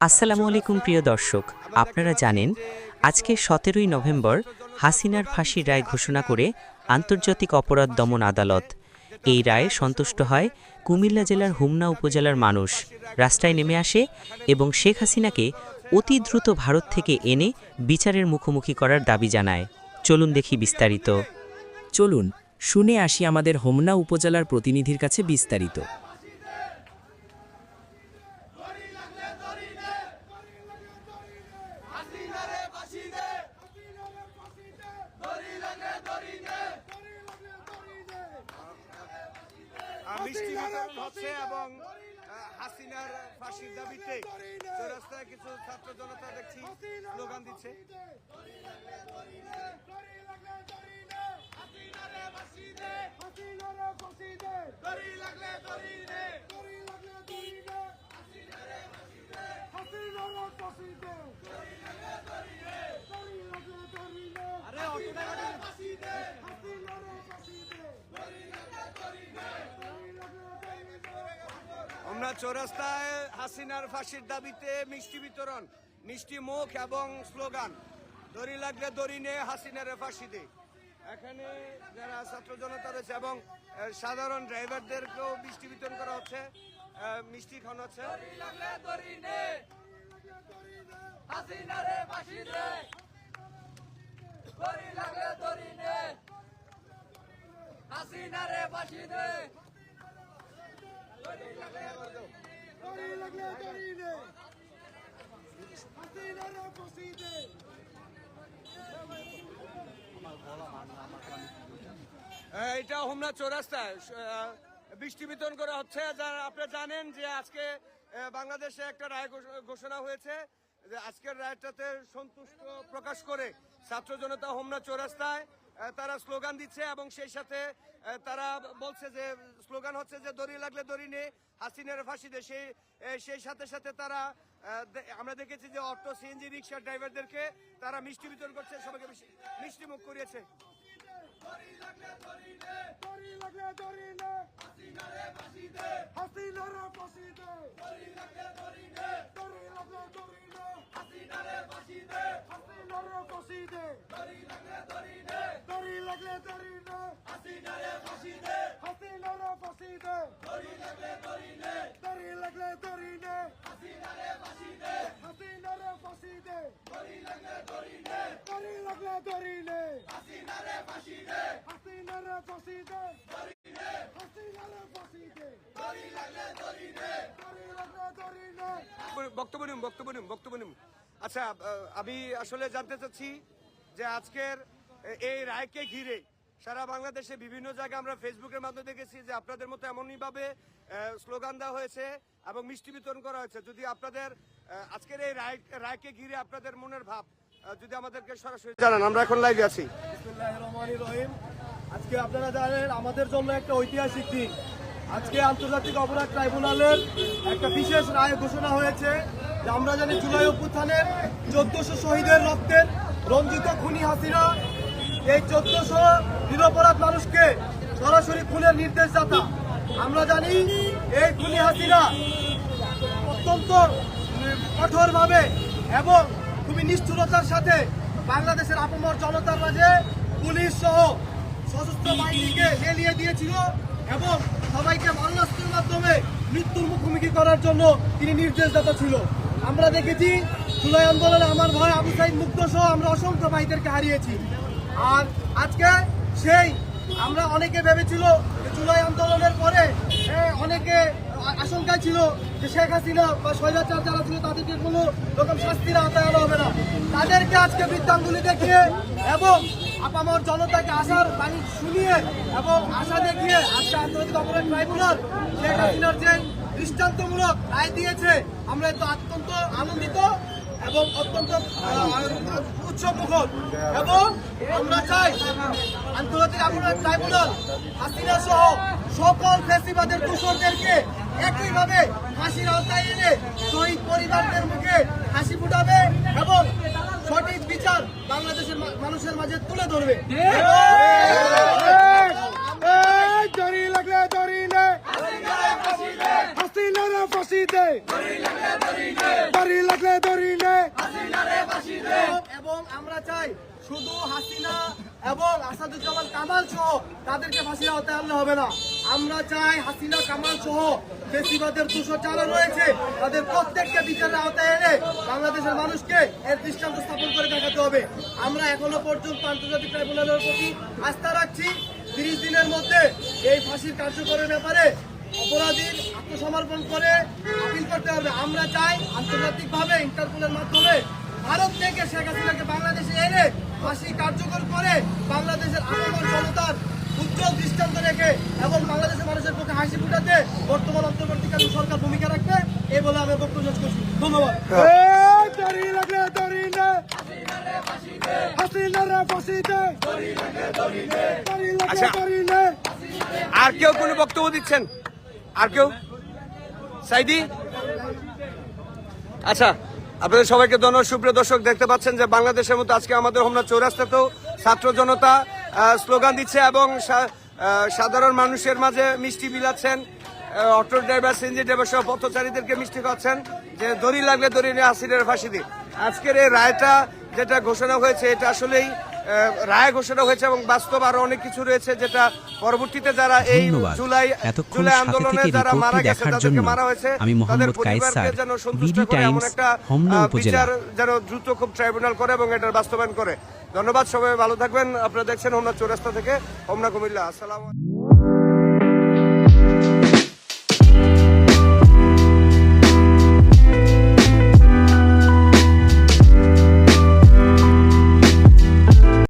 আসসালামু আলাইকুম প্রিয় দর্শক, আপনারা জানেন আজকে 17ই নভেম্বর হাসিনার ফাঁসির রায় ঘোষণা করে আন্তর্জাতিক অপরাধ দমন আদালত। এই রায়ে সন্তুষ্ট হয় কুমিল্লা জেলার হোমনা উপজেলার মানুষ, রাস্তায় নেমে আসে এবং শেখ হাসিনাকে অতি দ্রুত ভারত থেকে এনে বিচারের মুখোমুখি করার দাবি জানায়। চলুন দেখি বিস্তারিত। চলুন শুনে আসি আমাদের হোমনা উপজেলার প্রতিনিধির কাছে বিস্তারিত। মিষ্টি বিতরণ হচ্ছে এবং হাসিনার ফাঁসির দাবিতে রাস্তায় কিছু ছাত্র জনতা দেখছি স্লোগান দিচ্ছে। আমরা চৌরাস্তায় হাসিনার ফাঁসির দাবিতে মিষ্টি বিতরণ, মিষ্টি মুখ এবং স্লোগান, দড়ি লাগলে দড়ি নে, হাসিনার ফাঁসি দে। এখানে যারা ছাত্র জনতা রয়েছে এবং সাধারণ ড্রাইভারদেরকেও মিষ্টি বিতরণ করা হচ্ছে, মিষ্টি খাওয়ানো হচ্ছে। এটা হোমনা চৌরাস্তায় বৃষ্টি বিতরণ করা হচ্ছে। আপনারা জানেন যে আজকে বাংলাদেশে একটা রায় ঘোষণা হয়েছে, যে আজকের রায়টাতে সন্তুষ্ট প্রকাশ করে ছাত্র জনতা হোমনা চৌরাস্তায় তারা স্লোগান দিচ্ছে এবং সেই সাথে তারা বলছে যে স্লোগান হচ্ছে যে দড়ি লাগলে দড়ি নে, হাসিনার ফাঁসি দে। সেই সাথে সাথে তারা আমরা দেখেছি যে অটো সিএনজি রিক্সার ড্রাইভারদেরকে তারা মিষ্টি বিতরণ করছে, সবাইকে মিষ্টি মুখ করিয়েছে। বক্তব্য নিন। আচ্ছা, আমি আসলে জানতে চাচ্ছি যে আজকের এই রায়কে ঘিরে সারা বাংলাদেশে বিভিন্ন জায়গায় আমরা ফেসবুকের মাধ্যমে দেখেছি যে আপনাদের মতো এমনই ভাবে স্লোগান দেওয়া হয়েছে এবং মিষ্টি বিতরণ করা হয়েছে। যদি আপনাদের আজকের এই রায়কে ঘিরে আপনাদের মনের ভাব যদি আমাদেরকে সরাসরি জানান। আমরা এখন লাইভে আছি। বিসমিল্লাহির রহমানির রহিম। আজকে আপনারা জানেন আমাদের জন্য একটা ঐতিহাসিক দিন। আজকে আন্তর্জাতিক অপরাধ ট্রাইব্যুনালের একটা বিশেষ রায় ঘোষণা হয়েছে যে আমরা জানি জুলাই অভ্যুত্থানের 1400 শহীদের রক্তের রঞ্জিত খুনি হাসিনা এই 1400 নিরপরাধ মানুষকে সরাসরি খুনের নির্দেশদাতা। আমরা জানি এই খুনি হাসিনা অত্যন্ত কঠোরভাবে এবং খুবই নিষ্ঠুরতার সাথে বাংলাদেশের আপামর জনতার মাঝে পুলিশ সহ সশস্ত্র বাহিনীকে জ্বালিয়ে দিয়েছিল এবং সবাইকে মারণাস্ত্রের মাধ্যমে মৃত্যুর মুখোমুখি করার জন্য তিনি নির্দেশদাতা ছিল। আমরা দেখেছি জুলাই আন্দোলনে আমার ভাই আবু সাইদ মুগ্ধ সহ আমরা অসংখ্য ভাইদেরকে হারিয়েছি। আর আজকে সেই আমরা অনেকে ভেবেছিল জুলাই আন্দোলনের পরে অনেকে আশঙ্কায় ছিল যে শেখ হাসিনা বা স্বৈরাচার যারা ছিল তাদেরকে কোনো রকম শাস্তির আওতায় আনা হবে না। তাদেরকে আজকে বৃত্তাঙ্গুলি দেখিয়ে এবং আপামর জনতাকে আশার বাণী শুনিয়ে এবং আশা দেখিয়ে আজকে আন্তর্জাতিক অপরাধ ট্রাইব্যুনাল শেখ হাসিনার যে দৃষ্টান্তমূলক রায় দিয়েছে, আমরা তো অত্যন্ত আনন্দিত এবং অত্যন্ত উৎসবমুখর। এবং আমরা চাই আন্তর্জাতিক অপরাধ ট্রাইব্যুনাল হাসিনা সহ সকল ফ্যাসিবাদের দোষরদেরকে একইভাবে ফাঁসির আওতায় এনে শহীদ পরিবারদের মুখে হাসি ফুটাবে এবং সঠিক বিচার বাংলাদেশের মানুষের মাঝে তুলে ধরবে। ফাঁসি দে, দাড়ি লাগলে আমরা চাই শুধু হাসিনা এবং আসাদুজ্জামান কামাল সহ তাদেরকে ফাঁসির আওতায় আনলে হবে না। আমরা চাই হাসিনা কামাল সহ ফ্যাসিবাদের 200 যারা রয়েছে তাদের প্রত্যেককে বিচারের আওতায় এনে বাংলাদেশের মানুষকে এর দৃষ্টান্ত স্থাপন করে দেখাতে হবে। আমরা এখনো পর্যন্ত আন্তর্জাতিক ট্রাইব্যুনালের প্রতি আস্থা রাখছি। 30 দিনের মধ্যে এই ফাঁসির কার্যকরের ব্যাপারে অপরাধীর আত্মসমর্পণ করে আপিল করতে হবে। আমরা চাই আন্তর্জাতিকভাবে ইন্টারপোলের মাধ্যমে ভারত থেকে শেখ হাসিনাকে বাংলাদেশে এনে ফাঁসি কার্যকর করে বাংলাদেশের আপামর জনতার উজ্জ্বল দৃষ্টান্ত রেখে এবং বাংলাদেশের মানুষের পক্ষে হাসি ফুটাতে বর্তমান অন্তর্বর্তীকালীন সরকার ভূমিকা রাখবে এই বলে আমি বক্তব্য শেষ করছি। ধন্যবাদ। আচ্ছা, আর কেউ কোনো বক্তব্য দিচ্ছেন? আর কেউ? সাইদি? আচ্ছা, আপনাদের সবাইকে ধন্যবাদ। সুপ্রিয় দর্শক, দেখতে পাচ্ছেন যে বাংলাদেশের মতো আজকে আমাদের হোমনা চৌরাস্তাতেও ছাত্র জনতা স্লোগান দিচ্ছে এবং সাধারণ মানুষের মাঝে মিষ্টি বিলাচ্ছেন। অটো ড্রাইভার, সিএনজি ড্রাইভার সহ পথচারীদেরকে মিষ্টি খাচ্ছেন যে দড়ি লাগলে দড়ি নিয়ে হাসিনার ফাঁসি দিই। আজকের এই রায়টা যেটা ঘোষণা হয়েছে এটা আসলেই রায় ঘোষণা হয়েছে এবং বাস্তব আরো অনেক কিছু রয়েছে যেটা পরবর্তীতে যারা এই জুলাই আন্দোলনে যারা মারা গেছে তাদেরকে মারা হয়েছে তাদের পরিবারকে যেন সন্তুষ্ট করে এমন একটা বিচার যেন দ্রুত খুব ট্রাইব্যুনাল করে এবং এটার বাস্তবায়ন করে। ধন্যবাদ, সবাই ভালো থাকবেন। আপনারা দেখছেন হোমনা চৌরাস্তা থেকে হোমনা কুমিল্লা। আসসালামু আলাইকুম।